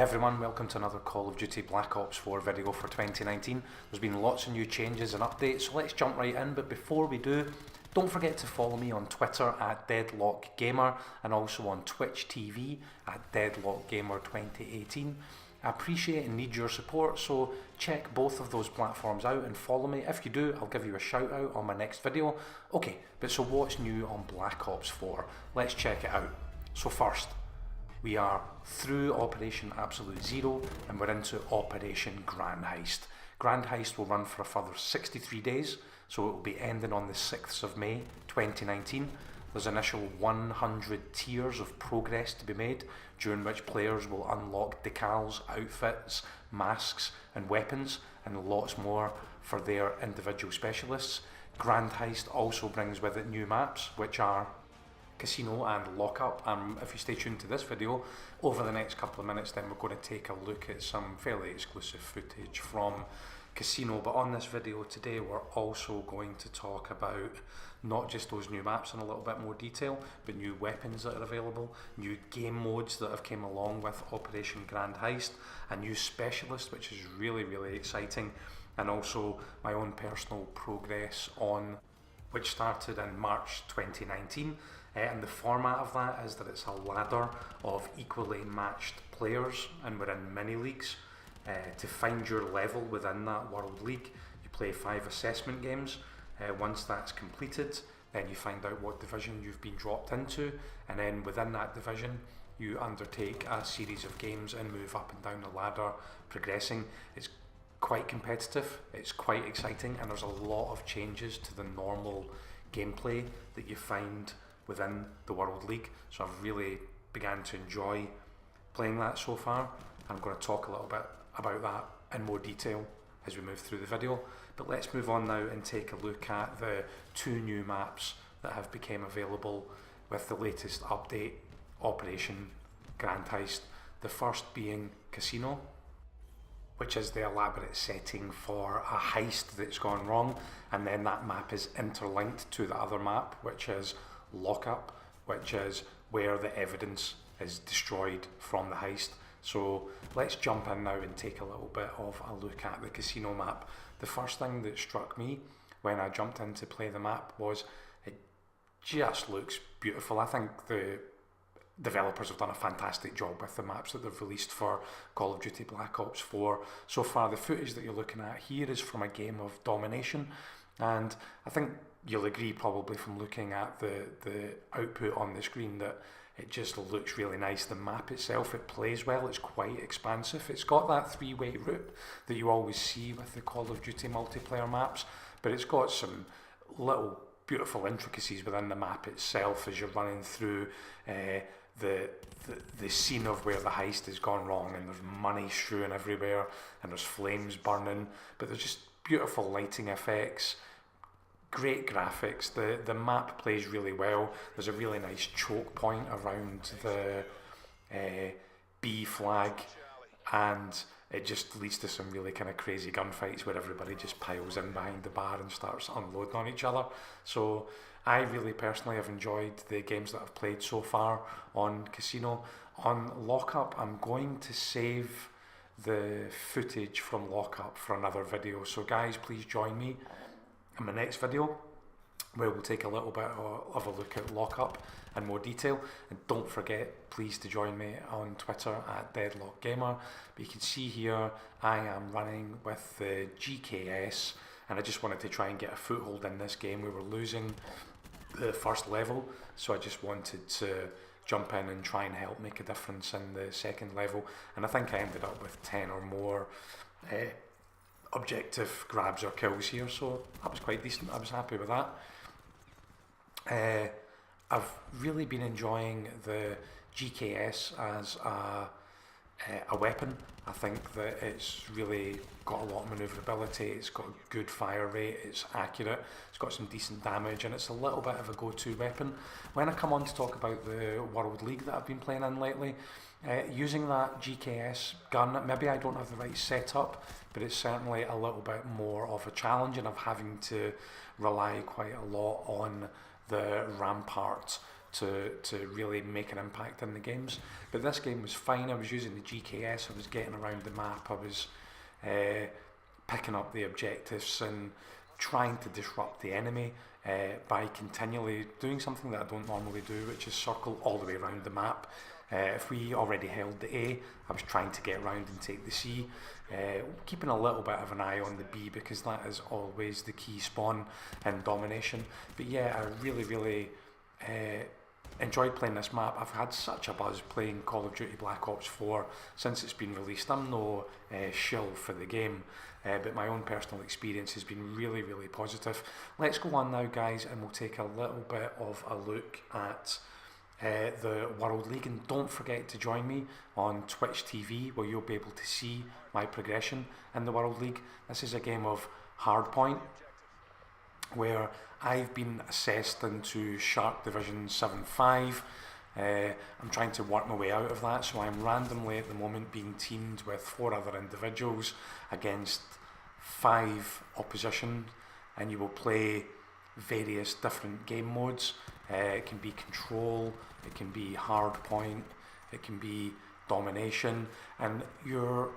everyone, welcome to another Call of Duty Black Ops 4 video for 2019. There's been lots of new changes and updates, so let's jump right in. But before we do, don't forget to follow me on Twitter at DeadlockGamer and also on Twitch TV at DeadlockGamer2018. I appreciate and need your support, so check both of those platforms out and follow me. If you do, I'll give you a shout out on my next video. Okay, but so what's new on Black Ops 4? Let's check it out. So first, we are through Operation Absolute Zero and we're into Operation Grand Heist. Grand Heist will run for a further 63 days, so it will be ending on the 6th of May 2019. There's initial 100 tiers of progress to be made, during which players will unlock decals, outfits, masks and weapons, and lots more for their individual specialists. Grand Heist also brings with it new maps, which are Casino and Lockup. If you stay tuned to this video, over the next couple of minutes then we're going to take a look at some fairly exclusive footage from Casino. But on this video today we're also going to talk about not just those new maps in a little bit more detail, but new weapons that are available, new game modes that have came along with Operation Grand Heist, a new specialist which is really exciting, and also my own personal progress on which started in March 2019. And the format of that is that it's a ladder of equally matched players, and we're in mini leagues. To find your level within that World League, you play 5 assessment games. Once that's completed, then you find out what division you've been dropped into, and then within that division you undertake a series of games and move up and down the ladder, progressing. It's quite competitive, it's quite exciting, and there's a lot of changes to the normal gameplay that you find within the World League, so I've really began to enjoy playing that so far. I'm going to talk a little bit about that in more detail as we move through the video, but let's move on now and take a look at the 2 new maps that have become available with the latest update, Operation Grand Heist. The first being Casino, which is the elaborate setting for a heist that's gone wrong, and then that map is interlinked to the other map, which is Lockup, which is where the evidence is destroyed from the heist. So let's jump in now and take a little bit of a look at the Casino map. The first thing that struck me when I jumped in to play the map was it just looks beautiful. I think the developers have done a fantastic job with the maps that they've released for Call of Duty Black Ops 4. So far, the footage that you're looking at here is from a game of domination, and I think you'll agree probably from looking at the output on the screen that it just looks really nice. The map itself, it plays well, it's quite expansive. It's got that 3-way route that you always see with the Call of Duty multiplayer maps, but it's got some little beautiful intricacies within the map itself as you're running through the scene of where the heist has gone wrong, and there's money strewn everywhere and there's flames burning, but there's just beautiful lighting effects, great graphics. The map plays really well. There's a really nice choke point around the B flag, and it just leads to some really kind of crazy gunfights where everybody just piles in behind the bar and starts unloading on each other. So I really personally have enjoyed the games that I've played so far on Casino. On Lockup, I'm going to save the footage from Lockup for another video, so guys, please join me in my next video where we'll take a little bit of a look at Lockup in more detail. And don't forget, please, to join me on Twitter at DeadlockGamer. But you can see here I am running with the GKS, and I just wanted to try and get a foothold in this game. We were losing the first level, so I just wanted to jump in and try and help make a difference in the second level, and I think I ended up with 10 or more objective grabs or kills here, so that was quite decent. I was happy with that. I've really been enjoying the GKS as a weapon. I think that it's really got a lot of manoeuvrability, it's got a good fire rate, it's accurate, it's got some decent damage, and it's a little bit of a go-to weapon. When I come on to talk about the World League that I've been playing in lately, using that GKS gun, maybe I don't have the right setup, but it's certainly a little bit more of a challenge, and I'm having to rely quite a lot on the Rampart to really make an impact in the games. But this game was fine. I was using the GKS, I was getting around the map, I was picking up the objectives and trying to disrupt the enemy by continually doing something that I don't normally do, which is circle all the way around the map. If we already held the A, I was trying to get around and take the C, keeping a little bit of an eye on the B because that is always the key spawn in domination. But yeah, I really enjoyed playing this map. I've had such a buzz playing Call of Duty Black Ops 4 since it's been released. I'm no shill for the game, but my own personal experience has been really positive. Let's go on now, guys, and we'll take a little bit of a look at the World League, and don't forget to join me on Twitch TV where you'll be able to see my progression in the World League. This is a game of Hardpoint where I've been assessed into Shark Division 7-5. I'm trying to work my way out of that, so I'm randomly at the moment being teamed with 4 other individuals against 5 opposition, and you will play various different game modes. It can be control, it can be hardpoint, it can be domination, and you're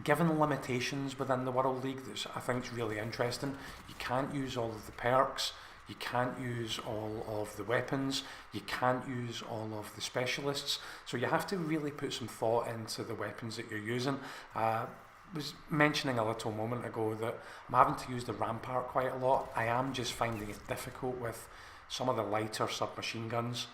given limitations within the World League that I think is really interesting. You can't use all of the perks, you can't use all of the weapons, you can't use all of the specialists, so you have to really put some thought into the weapons that you're using. I was mentioning a little moment ago that I'm having to use the Rampart quite a lot. I am just finding it difficult with some of the lighter submachine guns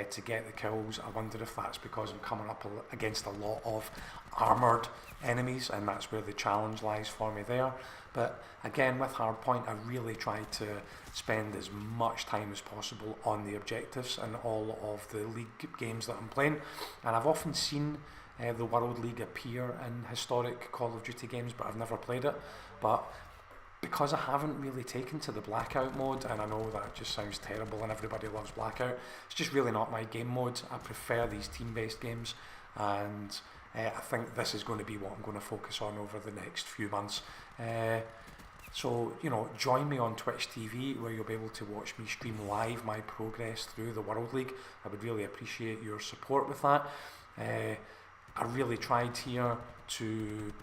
to get the kills. I wonder if that's because I'm coming up against a lot of armoured enemies, and that's where the challenge lies for me there. But again, with Hardpoint, I really try to spend as much time as possible on the objectives and all of the league games that I'm playing. And I've often seen the World League appear in historic Call of Duty games, but I've never played it. But because I haven't really taken to the Blackout mode, and I know that just sounds terrible and everybody loves Blackout, it's just really not my game mode. I prefer these team-based games, and I think this is going to be what I'm going to focus on over the next few months. So, you know, join me on Twitch TV where you'll be able to watch me stream live my progress through the World League. I would really appreciate your support with that. I really tried here to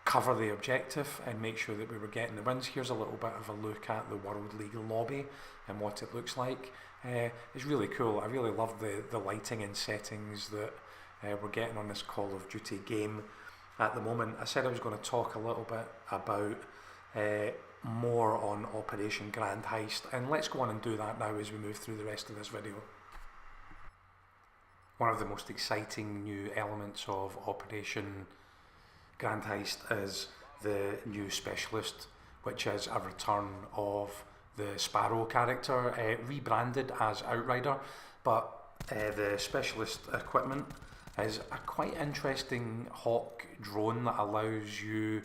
cover the objective and make sure that we were getting the wins. Here's a little bit of a look at the World League lobby and what it looks like. It's really cool. I really love the lighting and settings that we're getting on this Call of Duty game at the moment. I said I was going to talk a little bit about more on Operation Grand Heist, and let's go on and do that now as we move through the rest of this video. One of the most exciting new elements of Operation Grand Heist is the new specialist, which is a return of the Sparrow character, rebranded as Outrider, but the specialist equipment is a quite interesting Hawk drone that allows you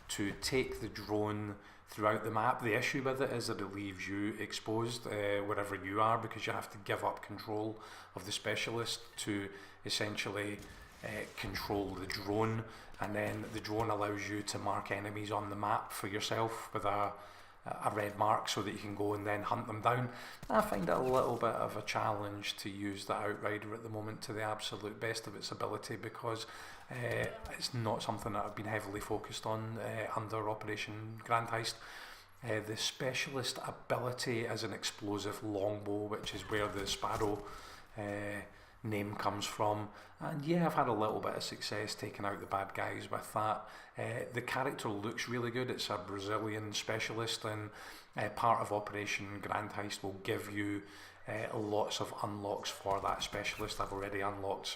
to take the drone throughout the map. The issue with it is that it leaves you exposed wherever you are, because you have to give up control of the specialist to essentially control the drone, and then the drone allows you to mark enemies on the map for yourself with a red mark so that you can go and then hunt them down. I find it a little bit of a challenge to use the Outrider at the moment to the absolute best of its ability, because it's not something that I've been heavily focused on under Operation Grand Heist. The specialist ability is an explosive longbow, which is where the Sparrow name comes from, and yeah, I've had a little bit of success taking out the bad guys with that. The character looks really good. It's a Brazilian specialist, and part of Operation Grand Heist will give you lots of unlocks for that specialist. I've already unlocked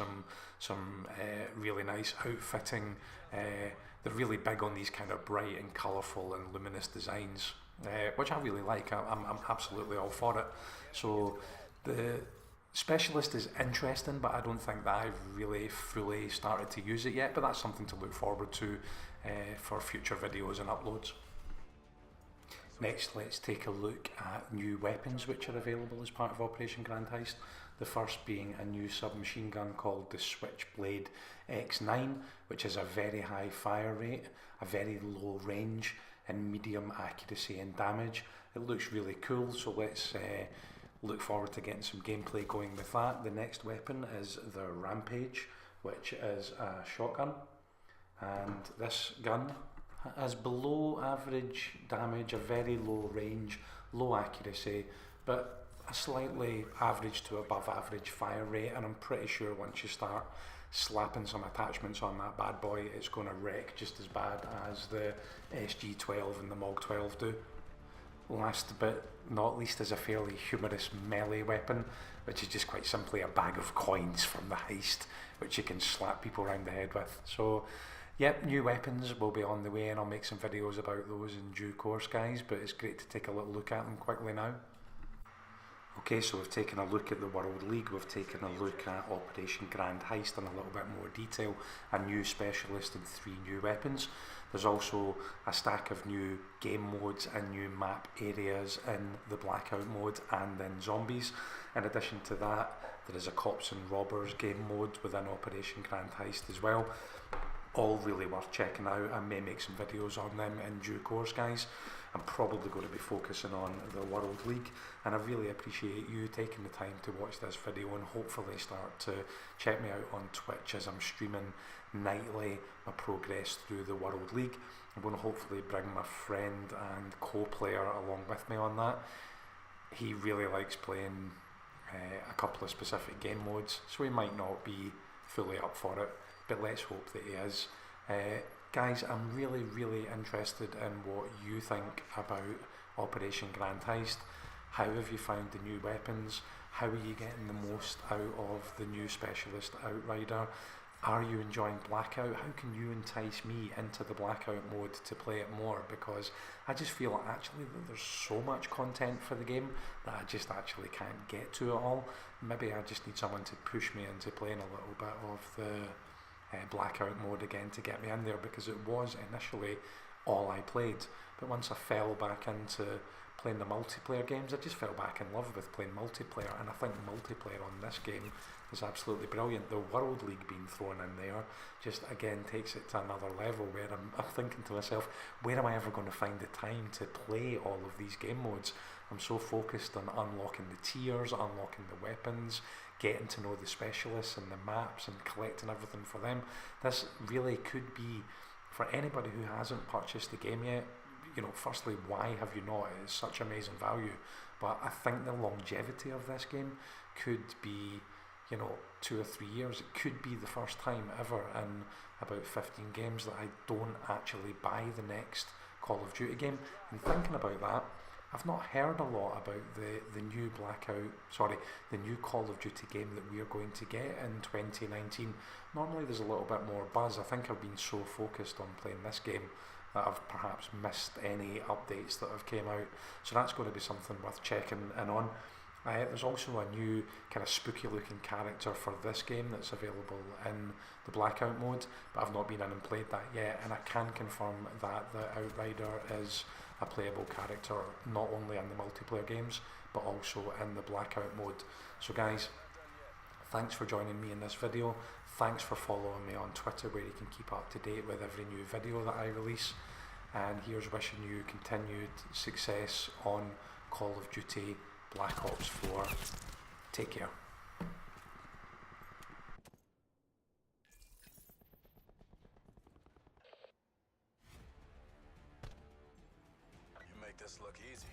some really nice outfitting. They're really big on these kind of bright and colourful and luminous designs, which I really like. I'm absolutely all for it. So the specialist is interesting, but I don't think that I've really fully started to use it yet, but that's something to look forward to for future videos and uploads. Next, let's take a look at new weapons which are available as part of Operation Grand Heist. The first being a new submachine gun called the Switchblade X9, which has a very high fire rate, a very low range, and medium accuracy and damage. It looks really cool, so let's look forward to getting some gameplay going with that. The next weapon is the Rampage, which is a shotgun, and this gun has below average damage, a very low range, low accuracy, but a slightly average to above average fire rate, and I'm pretty sure once you start slapping some attachments on that bad boy, it's going to wreck just as bad as the SG-12 and the MOG-12 do. Last but not least is a fairly humorous melee weapon, which is just quite simply a bag of coins from the heist, which you can slap people around the head with. So yep, new weapons will be on the way, and I'll make some videos about those in due course, guys, but it's great to take a little look at them quickly now. Okay, so we've taken a look at the World League, we've taken a look at Operation Grand Heist in a little bit more detail, a new specialist and 3 new weapons. There's also a stack of new game modes and new map areas in the Blackout mode and in Zombies. In addition to that, there is a Cops and Robbers game mode within Operation Grand Heist as well. All really worth checking out. I may make some videos on them in due course, guys. I'm probably going to be focusing on the World League, and I really appreciate you taking the time to watch this video and hopefully start to check me out on Twitch as I'm streaming nightly my progress through the World League. I'm going to hopefully bring my friend and co-player along with me on that. He really likes playing a couple of specific game modes, so he might not be fully up for it, but let's hope that he is. Guys, I'm really interested in what you think about Operation Grand Heist. How have you found the new weapons? How are you getting the most out of the new Specialist Outrider? Are you enjoying Blackout? How can you entice me into the Blackout mode to play it more? Because I just feel actually that there's so much content for the game that I just actually can't get to it all. Maybe I just need someone to push me into playing a little bit of the Blackout mode again to get me in there, because it was initially all I played, but once I fell back into playing the multiplayer games, I just fell back in love with playing multiplayer, and I think multiplayer on this game is absolutely brilliant. The World League being thrown in there just again takes it to another level, where I'm thinking to myself, where am I ever going to find the time to play all of these game modes? I'm so focused on unlocking the tiers, unlocking the weapons, getting to know the specialists and the maps and collecting everything for them. This really could be, for anybody who hasn't purchased the game yet, you know, firstly, why have you not? It is such amazing value. But I think the longevity of this game could be, you know, 2 or 3 years. It could be the first time ever in about 15 games that I don't actually buy the next Call of Duty game. And thinking about that, I've not heard a lot about the new the new Call of Duty game that we are going to get in 2019. Normally there's a little bit more buzz. I think I've been so focused on playing this game that I've perhaps missed any updates that have came out. So that's going to be something worth checking in on. There's also a new kind of spooky looking character for this game that's available in the Blackout mode, but I've not been in and played that yet, and I can confirm that the Outrider is a playable character not only in the multiplayer games but also in the Blackout mode. So guys, thanks for joining me in this video. Thanks for following me on Twitter, where you can keep up to date with every new video that I release, and here's wishing you continued success on Call of Duty Black Ops 4. Take care. You make this look easy.